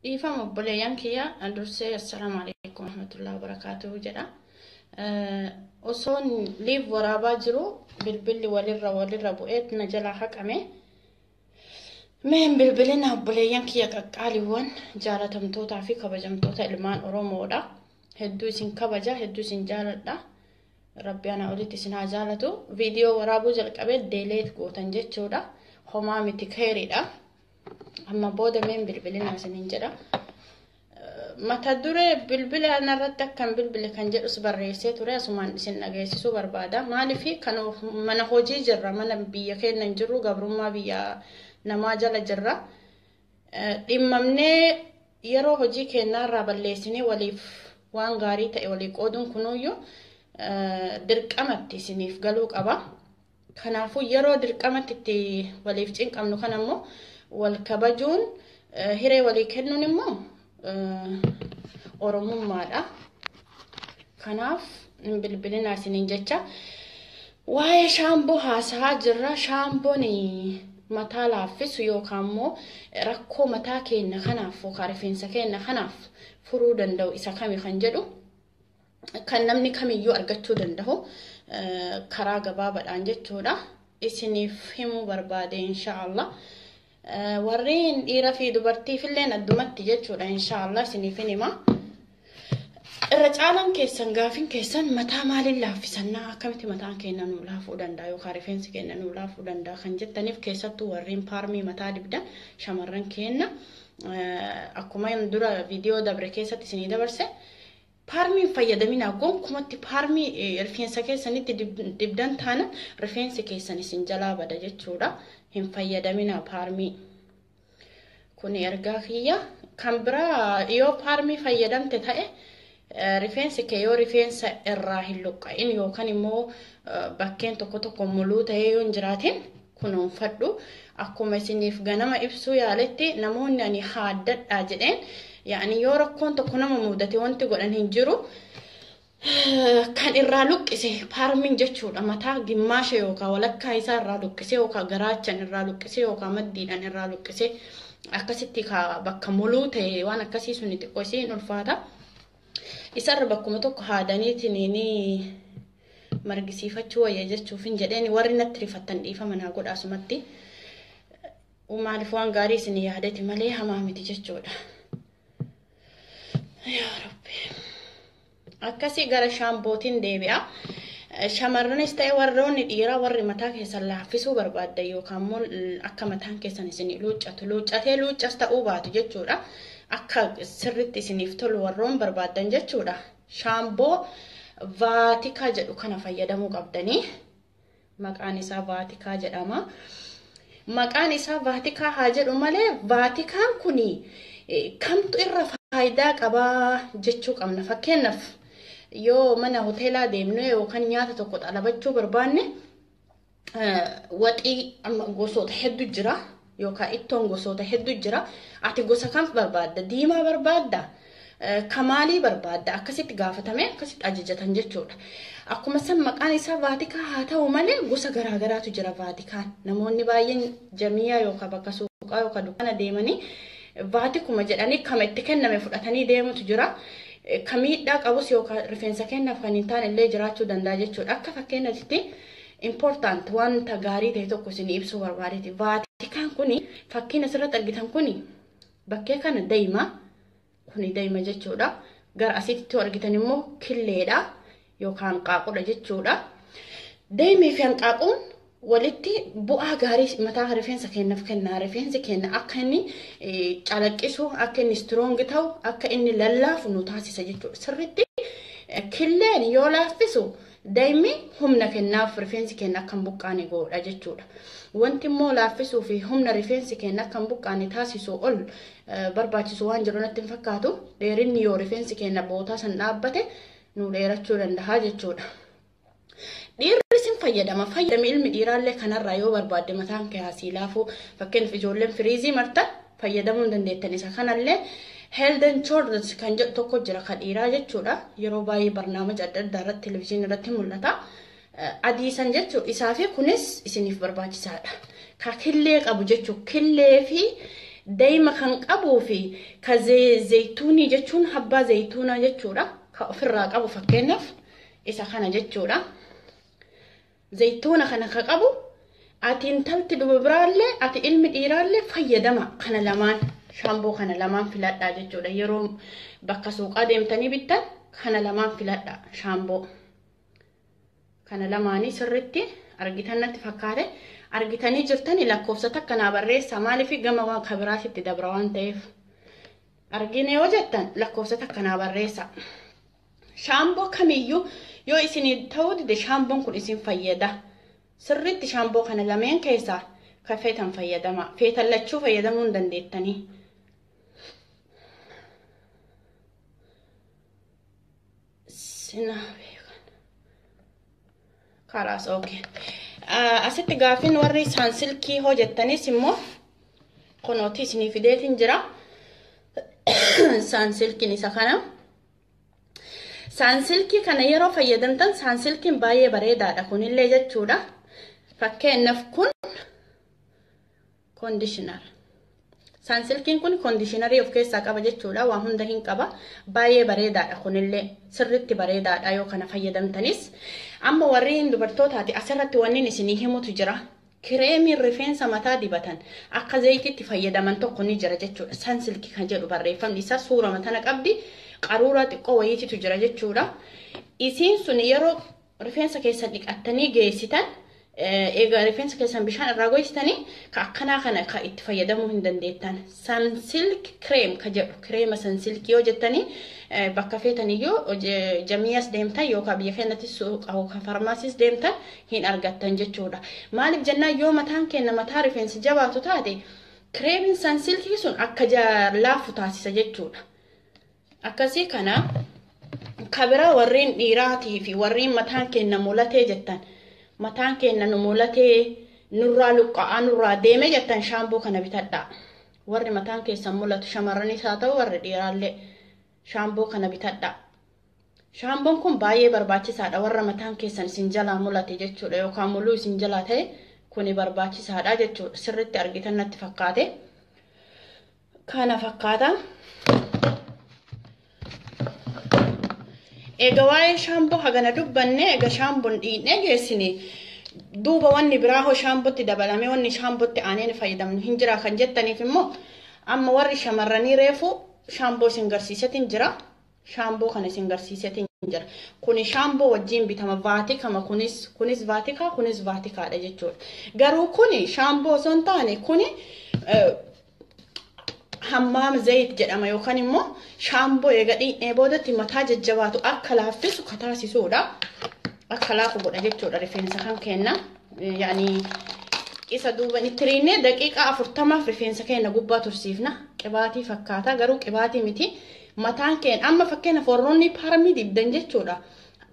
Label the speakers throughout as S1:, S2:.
S1: Ifama obboleeyyan kiyya dursee assalamu alaikum warahmatullahi wabarakatuh jedha. Osoon liif waraabaa jiru bilbilli walirra bu'eet na jalaa haqame. Meen bilbilina obboleeyyan kiyya qaqqaaliiwwan jaalatamtootaa fi kabajamtoota ilmaan Oromoodha. Hedduu isin kabaja, hedduu isin jaaladha. Rabbi ana olitti isin haa jaalatu. Viidiyoo waraabuu jalqabee deeleet gootan jechuudha. Homaa miti keeriidha. Amma booda meen bilbilina isiniin jedha. Mata duree bilbila narratti akkan bilbile kan jedhus barreessee ture asumaan isin dhageessisuu barbaada. Maaliif kan mana hojii jirra, mana biyya keenya hin jirru, gabrummaa biyya namaa jala jirra. Dhimmamnee yeroo hojii keenyaarraa balleessinee waliif waan gaarii ta'e walii qooduun kunuyyuu dirqamatti isiniif galuu qaba. Kanaafuu yeroo dirqamatti itti waliif cinqamnu kan ammoo wal kabajuun hiree walii kennuun immoo Oromummaadha. Kanaaf bilbilina isiniin jecha waa'ee shaamboo haasaa jirra. Shaamboon mataa laaffisu yookaan immoo rakkoo mataa keenya kanaaf yookaan rifeensa keenya kanaaf furuu danda'u isa kami kan jedhu kan namni kamiyyuu argachuu danda'u karaa gabaabaadhaan jechuudha. Isiniif himuu barbaade inshaallah. Warreen dhiira fi dubartiif illee addumatti jechuudha inshaallah isiniif hima. Irra caalaan keessan gaafin keessan mataa maaliin laaffisannaa akkamitti mataan keenya nuu laafuu danda'a yookaan rifeensi keenya nuu laafuu danda'a kan jettaniif keessattuu warreen paarmii mataa dibdan shamarran keenya akkuma dura viidiyoo dabre keessatti isinii dabarse paarmiin fayyadaminaa gonkumatti paarmii rifeensa keessanitti dibdan taana rifeensi keessan isin jalaa bada jechuudha. Hin fayyadaminaa paarmii. Kun ergaa kiyya kan biraa yoo paarmii fayyadamte ta'e rifeensi kee yoo rifeensa irraa hin luqqa'in yookaan immoo bakkeen tokko muluu ta'ee yoo hin jiraatin kunuunfadhu. Akkuma isiniif ganama ibsuu yaaletti namoonni ani haaddadhaa jedheen yaani yoo rakkoon tokko nama mudate wanti godhan hin jiru. Kan irraa luqqise paarmiin jechuudha. Mataa gimmaasha yookaan walakkaa isaa irraa luqqise yookaan garaachan irraa luqqise yookaan maddiidhaan irraa luqqise akkasitti bakka muluu ta'e waan akkasii sun xiqqoo isiin ulfaata. Isarra bakkuma tokko haadaniitiin margisiifachuu wayya jechuuf hin jedheen warri natti rifattan dhiifama naa godha asumatti. Maaliif waan gaarii isin yaadati malee hamaa miti jechuudha. Yaa Rabbi. Akkasii gara shaambootiin deebi'a. Shamarranis ta'e warroonni dhiiraa warri mataa keessan laaffisuu barbaaddan yookaan immoo akka mataan keessan isin luuccatu luuccatee luuccas ta'uu baatu jechuudha. Akka sirriitti isiniif tolu warroon barbaaddan jechuudha. Shaamboo vaatikaa jedhu kana fayyadamuu qabdanii. Maqaan isaa vaatikaa jedhama. Maqaan isaa vaatikaa haa jedhu malee vaatikaan kuni kamtu irra faayidaa qabaa jechuu qabna. Fakkeenyaaf yoo mana hoteelaa deemnu yookaan nyaata tokko xalabachuu barbaanne waxii gosoota hedduu jira yookaan ittoon gosoota hedduu jira. Ati gosa kam barbaadda? Diimaa barbaadda? Kamaalii barbaadda? Akkasitti gaafatame akkasitti ajajatan jechuudha. Akkuma san maqaan isaa vaatikaa haa ta'u malee gosa garaagaraatu jira vaatikaan. Namoonni baay'een jamiyaa yookaan bakka suuqaa yookaan dukkana deemanii vaatikuma jedhanii kama itti kenname fudhatanii deemutu jira. Kamiidhaa qabus yookaan rifeensa kennaaf kan hin taane illee jiraachuu danda'a jechuudha. Akka fakkeenyaatti important wanta gaarii ta'e tokko isin ibsuu barbaadeeti. Vaatikaan kuni fakkiin asirratti argitan kuni bakkee kana daa'ima kuni daa'ima jechuudha. Gara asitti argitan immoo killeedha yookaan qaaqudha jechuudha. Daa'imii fi hanqaaquun walitti bu'aa gaarii mataa rifeensa keenyaaf kenna. Rifeensi keenya akka inni calaqqisu, akka inni strong ta'u, akka inni lallaafu nu taasisa jechuudha. Sirriitti killeen yoo laaffisu daa'imni humna kennaaf rifeensi keenya akka hin buqqaane godha jechuudha. Wanti immoo laaffisuu fi humna rifeensi keenya akka hin buqqaane taasisu ol barbaachisu waan jiru natti hin fakkaatu. Dheerinni yoo rifeensi keenya bootaa san dhaabbate nu dheerachuu danda'a jechuudha. Dhiirri sin fayyadama. Fayyadama ilmi dhiiraallee kanarraa yoo barbaadde mataan kee asii laafuu fakkeenyaaf ijoolleen firiizii martan fayyadamuu hin dandeettan. Isa kanallee Health and Shoulders kan jedhu tokko jira kan dhiiraa jechuudha. Yeroo baay'ee barnaamija adda addaa irratti televezyiinii irratti mul'ata. Adii san jechuudha. Isaa fi kunis isiniif barbaachisaadha. Ka killee qabu jechuudha. Killee fi Daa'ima kan qabuu fi ka zayituunii jechuun habbaa zayituunaa jechuudha. Ka ofirraa qabu fakkeenyaaf isa kana jechuudha. Zayituuna kana ka qabu ati intalti dubraallee ati ilmi dhiiraallee fayyadama kana lamaan shaamboo kana lamaan filadhaa jechuudha. Yeroo bakka suuqaa deemtanii bittan kana lamaan filadhaa shaamboo. Kana lamaanii sirriitti argitan natti fakkaate argitanii jirtanii lakkoofsa takka naa barreessaa maaliif gama waan kabiraatitti dabra waan ta'eef argine yoo jettan lakkoofsa takka naa barreessaa. Shaamboo kamiyyuu yoo isin ta'uu dide shaamboon kun isin fayyada. Sirriitti shaamboo kana lameen keessaa ka feetan fayyadama. Feetan lachuu fayyadamuu hin dandeettanii. Kalaas okay. Asitti gaafin warri saansilkii hojjettanis immoo kunooti isinii fideetiin jira. Saansilkiin isa kana. Saansilkii kana yeroo fayyadamtan saansilkiin baay'ee bareedaadha kunillee jechuudha. Fakkeenyaaf kun conditioner. Saansilkiin kun conditionerii of keessaa qaba jechuudha. Waa hunda hin qaba. Baay'ee bareedaadha kunillee sirriitti bareedaadha yoo kana fayyadamtanis. Amma warreen dubartootaati asirratti wanni isinii himutu jira. Kireemiin rifeensa mataa dibatan akka zayitiitti fayyadaman tokko ni jira jechuudha. Saansilkii kan jedhu barreeffamni isaa suura matana qabdi. Qaruuraa xiqqoo wayiititu jira jechuudha. Isiin sun yeroo rifeensa keessan dhiqattanii geessitan egaa rifeensa keessan bishaan irraa goysitanii ka akkanaa kana ka itti fayyadamuu hin dandeettan. Sunsilk cream ka jedhu kireema sunsilkii yoo jettanii bakka feetaniyyuu jamiyaas deemtan yookaan biyya keenyattis yookaan farmaasiis deemtan hin argattan jechuudha. Maaliif jennaan yoo mataan keenya mataa rifeensi jabaatu taate kireemiin sunsilkii sun akka laafu taasisa jechuudha. Akkasii kana kabira warreen dhiiraatii fi warreen mataan keenya mulatee jettan mataan keenya nu mulatee nurraa luqqa'aa nurraa deeme jettan shaamboo kana bitadhaa. Warri mataan keessan mulatu shamarranis haa ta'u warri dhiiraallee shaamboo kana bitadhaa. Shaamboon kun baay'ee barbaachisaadha warra mataan keessan isin jalaa mulate jechuudha yookaan muluu isin jalaa ta'e kuni barbaachisaadha jechuudha. Sirriitti argitan natti fakkaate. Kana fakkaata. Egaa waa'ee shaamboo hagana dubbanne egaa shaamboon dhiinee geessine duuba wanni biraa hoo shaambootti dabalame wanni shaambootti aaneen fayyadamnu hin jira kan jettaniif immoo amma warri shamarranii reefu shaamboo isin garsiisetiin jira. Shaamboo kana isin garsiisetiin jira. Kuni shaamboo wajjin bitama vaatikama kunis vaatikaadha jechuudha. Garuu kuni shaamboo osoo hin taane kuni hammaam zayit jedhama yookaan immoo shaamboo eega dhiinee boodatti mataa jajjabaatu akka laaffisu ka taasisuudha. Akka laafu godha jechuudha rifeensa kan kenna. Yaani isa duuba nitiriinee daqiiqaa 40 rifeensa keenya gubbaa tursiifna. Qibaatii fakkaata garuu qibaatii miti. Mataan keenya amma fakkeenya forroonni paarmii dibdan jechuudha.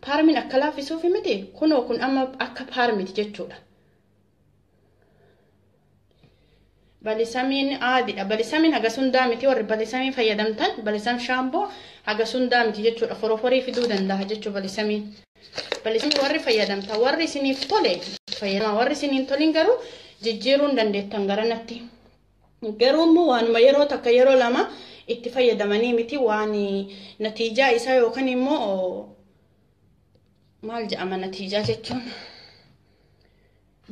S1: Paarmiin akka laaffisuuf miti kunoo kun amma akka paarmiiti jechuudha. Balisamiin aadiidha. Balisamiin haga sundaa miti warri balisamiin fayyadamtan balisam shaamboo haga sundaa miti jechuudha. Foroforii fiduu danda'a jechuudha balisamiin. Balisamiin warri fayyadamtan warri isiniif tole fayyadama warri isiniin tolin garuu jijjiiruun dandeettan garanatti. Garuu immoo waanuma yeroo takka yeroo lama itti fayyadamanii miti waan natiijaa isaa yookaan immoo maal jedhama natiijaa jechuun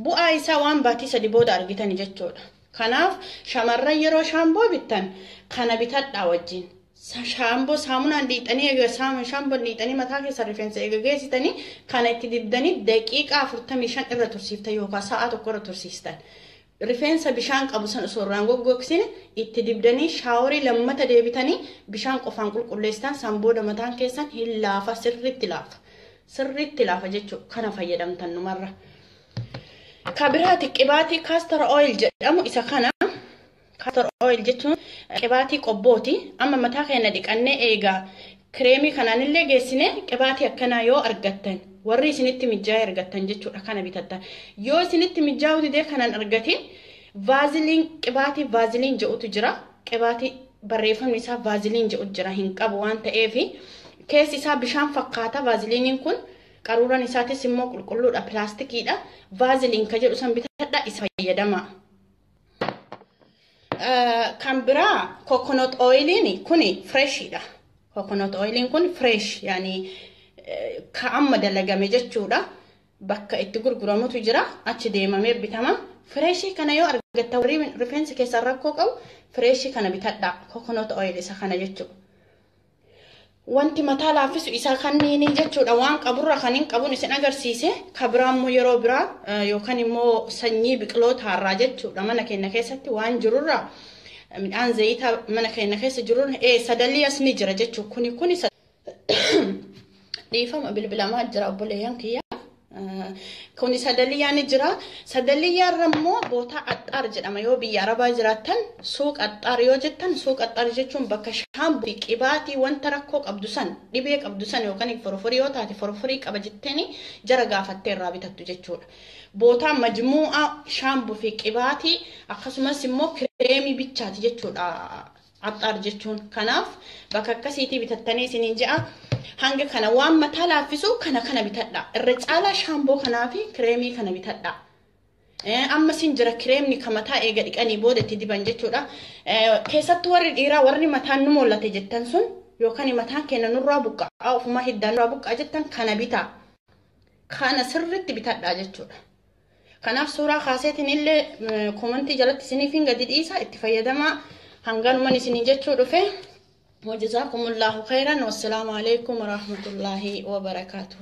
S1: bu'aa isaa waan baatii sadi booda argitani jechuudha. Kanaaf shamarran yeroo shaamboo bittan kana bitadhaa wajjin. Shaamboo saamunaan dhiixanii egaa shaamboo dhiixanii mataa keessa rifeensa eega geessitanii kana itti dibdanii daqiiqaa 45 irra tursiiftan yookaan sa'a tokko irra tursiistan. Rifeensa bishaan qabu san osoo irraan goggogsine itti dibdanii shaaworii lammata deebitanii bishaan qofaan qulqulleessitan san booda mataan keessan hin laafa sirriitti laafa. Sirriitti laafa jechuudha kana fayyadamtan numarra. Kabiraati qibaatii castor oil jedhamu isa kana. Castor oil jechuun qibaatii qobbooti. Amma mataa keenya dhiqannee eegaa kireemii kanaanillee geessine qibaatii akkanaa yoo argattan warri isinitti mijaa'ee argattan jechuudha kana bitattan. Yoo isinitti mijaa'u didee kanan argatin vaaziliin qibaatii vaaziliin jedhutu jira. Qibaatii barreeffamni isaa vaaziliin jedhu jira hin qabu waan ta'eef keessi isaa bishaan fakkaata vaaziliiniin kun. Qaruuraan isaatis immoo qulqulluudha pilaastikiidha. Vaaziliin ka jedhu san bitadhaa isa fayyadama. kan biraa coconut oiliin kuni freshidha. Coconut oiliin kun fresh yani ka amma dalagame jechuudha. Bakka itti gurguramutu jira achi deemamee bitama. Fresh kana yoo argatta warri rifeensa keessa rakkoo qabu fresh kana bitadha. Coconut oil isa kana jechuudha. Wanti mataa laaffisu isa kanniini jechuudha. Waan qaburra kanin qabun isin agarsiise ka biraammoo yeroo biraa yookaan immoo sanyii biqiloota harraa jechuudha. Mana keenya keessatti waan jirurra midhaan zayita mana keenya keessa jirurra sadalii as ni jira jechuudha. Kuni dhiifama bilbilamaa jira obboleeyyan kiyya. Kuni sadaliyaan jira. Sadaliyaan immoo boota axxaar jedhama. Yoo biyya Arabaa jiraattan suuq axxaar yoo jettan suuq axxaar jechuun bakka shaamboo fi qibaatii wanta rakkoo qabdu san dhibee qabdu san yookaan forforii yoo taate forforii qaba jetteeni jara gaafattee irraa bitattu jechuudha. Boota majmuu'aa shaamboo fi qibaatii akkasumas immoo kireemii bichaati jechuudha. Axxaar jechuun kanaaf bakka akkasiitii bitattanii isiniin je'a. Hanga kana waan mataa laaffisu kana bitadha. Irra caalaa shaamboo kanaa fi kireemii kana bitadha. Amma sin jira kireemni ka mataa eega dhiqanii booda itti diban jechuudha. Keessattuu warri dhiiraa warri mataan nu mul'ate jettan sun yookaan mataan keenya nurraa buqqa'aa ofuma hiddaan nurraa buqqa'aa jettan kana bitaa. Kana sirriitti bitadha jechuudha. Kanaaf suuraa kaaseetiin illee koomentii jalatti isiniif hin gadi dhiisa itti fayyadamaa hanganuman isinii jechuu dhufe. وجزاكم الله خيرا والسلام عليكم ورحمة الله وبركاته.